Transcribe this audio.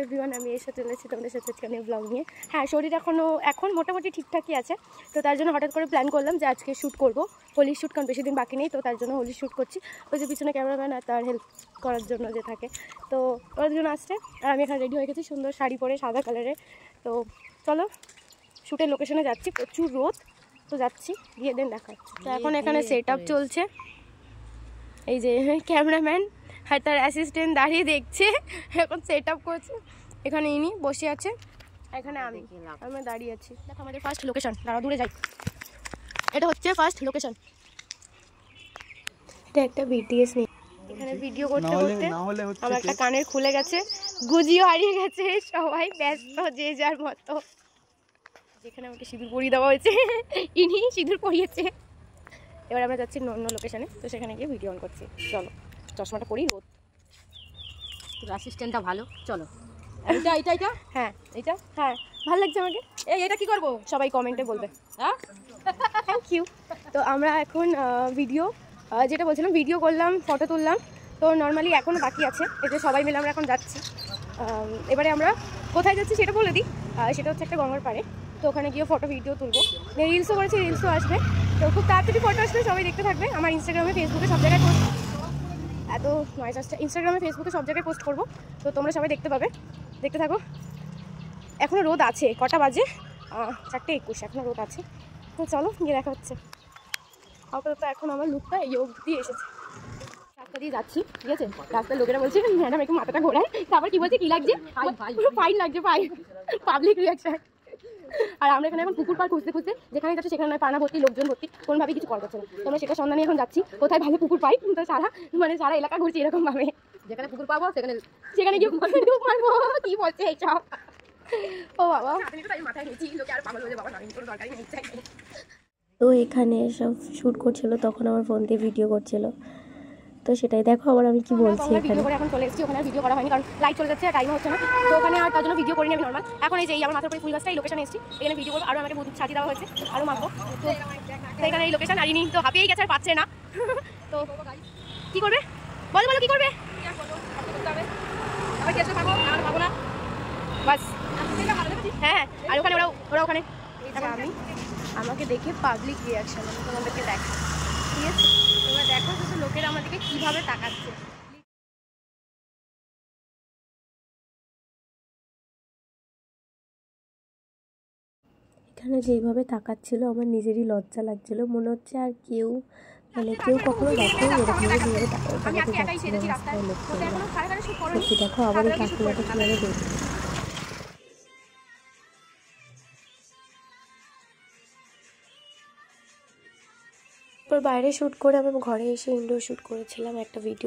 Everyone, আমি এসে চলেছি তোমাদের সাথে আজকে নিউ ব্লগ নিয়ে। হ্যাঁ, শরীর এখন মোটামুটি ঠিকঠাকই আছে। তো তার জন্য হঠাৎ করে প্ল্যান করলাম যে আজকে শ্যুট করবো, হোলির শ্যুট, কারণ বেশি দিন বাকি নেই। তো তার জন্য হোলির শ্যুট করছি। ওই যে পিছনে ক্যামেরাম্যান আর তার হেল্প করার জন্য যে থাকে, তো ওর জন্য আসছে। আর আমি এখানে রেডি হয়ে গেছি সুন্দর শাড়ি পরে, সাদা কালারের। তো চলো শ্যুটের লোকেশনে যাচ্ছি, প্রচুর রোদ। তো যাচ্ছি, গিয়ে দেন দেখা হচ্ছে। তো এখন এখানে সেট আপ চলছে। এই যে ক্যামেরাম্যান আর তার অ্যাসিস্ট্যান্ট দাঁড়িয়ে দেখছে, এখন সেট আপ করছে। এখানে ইনি বসে আছে, এখানে আমি দাঁড়িয়ে আছি। দেখো আমাদের ফার্স্ট লোকেশন, দাঁড়া দূরে যাই। এটা হচ্ছে ফার্স্ট লোকেশন। এটা একটা বিটিএস নিয়ে এখানে ভিডিও করতে করতে আমার একটা কানের খুলে গেছে, গুজিও হারিয়ে গেছে। সবাই ব্যস্ত যে যার মতো। যেখানে আমাকে সিঁদুর পরিয়ে দেওয়া হয়েছে, ইনি সিঁদুর পরিয়েছে। এবার আমরা যাচ্ছি অন্য লোকেশনে, তো সেখানে গিয়ে ভিডিও অন করছি। চলো, চশমাটা পরি, রোদ। তোর অ্যাসিস্ট্যান্টটা ভালো। চলো, এইটা এইটা এইটা হ্যাঁ, এইটা হ্যাঁ ভালো লাগছে আমাকে। এটা কি করবো সবাই কমেন্টে বলবে। হ্যাঁ, থ্যাংক ইউ। তো আমরা এখন ভিডিও, যেটা বলছিলাম, ভিডিও করলাম, ফটো তুললাম। তো নর্মালি এখনও বাকি আছে। এতে সবাই মিলে আমরা এখন যাচ্ছি। এবারে আমরা কোথায় যাচ্ছি সেটা বলে দিই। সেটা হচ্ছে একটা গঙ্গার পাড়ে। তো ওখানে গিয়ে ফটো ভিডিও তুলবো, রিলসও করেছি, রিলসও আসবে। তো খুব তাড়াতাড়ি ফটো আসবে, সবাই দেখতে থাকবে। আমার ইনস্টাগ্রামে, ফেসবুকে সব জায়গায় পোস্ট, এত নয়েজ আসছে, ইনস্টাগ্রামে ফেসবুকে সব জায়গায় পোস্ট করবো। তো তোমরা সবাই দেখতে পাবে, দেখতে থাকো। এখনও রোদ আছে, কটা বাজে? 4:21, এখনও রোদ আছে। তো চলো গিয়ে দেখা হচ্ছে। আপাতত এখন আমার লুকটা এই অবধি এসেছে। রাস্তা দিয়ে যাচ্ছি, ঠিক আছে? রাস্তার লোকেরা বলছে ম্যাডাম একটু মাথাটা ঘোরায়। তারপর কি বলছে, কি লাগছে? ফাইন লাগছে, ফাইন, পাবলিক রিয়াকশন। আর আমরা এখানে এখন পুকুর পাড় খুঁজতে খুঁজতে যেখানে যাচ্ছি সেখানে পানা ভর্তি, লোকজন ভর্তি, কোনোভাবে কিছু করা যাচ্ছে না। তো আমরা সেটা সন্ধানে এখন যাচ্ছি, কোথায় ভালো পুকুর পাই। তো সারা এলাকা ঘুরছি এরকম ভাবে। যেখানে পুকুর পাবো সেখানে গিয়ে ডুব মারবো। কি বলছে এইসব? ও বাবা, মাথায় নিয়েছি, লোকে আর পাগল হয়ে বাবা, দরকারই নেই। তো এখানে সব শ্যুট করছিল, তখন আমার ফোন দিয়ে ভিডিও করছিল। তো সেটাই দেখো আবার আমি কি বলছি। এখানে এখন চলে এসেছি, ওখানে ভিডিও করা হয়নি কারণ লাইট চলে যাচ্ছে, টাইম হচ্ছে না। তো ওখানে আর তার জন্য ভিডিও করিনি আমি নর্মাল। এখন এই যে আমার মাথার উপরে ফুল গাছটা, এই লোকেশনে এসেছি, এখানে ভিডিও করবো। আরও আমাকে বহুত সাজিয়ে দেওয়া হয়েছে, আরও মাখবো। তো এখানে এই লোকেশন, আর ইনি তো হাঁপিয়েই গেছে, আর পাচ্ছে না। তো কি করবে বলো, বলো কি করবে? বাস, হ্যাঁ। আর ওখানে ওরা ওখানে আমি, আমাকে দেখে পাবলিক রিয়াকশন আমি তোমাদেরকে দেখা, ঠিক আছে? তোমরা দেখো শুধু লোকেরা আমাদেরকে কীভাবে তাকাচ্ছে। এখানে যেইভাবে তাকাচ্ছিল আমার নিজেরই লজ্জা লাগছিল, মনে হচ্ছে আর কেউ কেউ কখনো দেখেনি এরকমভাবে যেভাবে তাকাতে যাচ্ছিল রাস্তায় লোকজনরা। সত্যি দেখো আবার এই কাকিমাটা কীভাবে দেখছে। তারপর বাইরে শ্যুট করে আমি ঘরে এসে ইনডোর শ্যুট করেছিলাম একটা ভিডিও।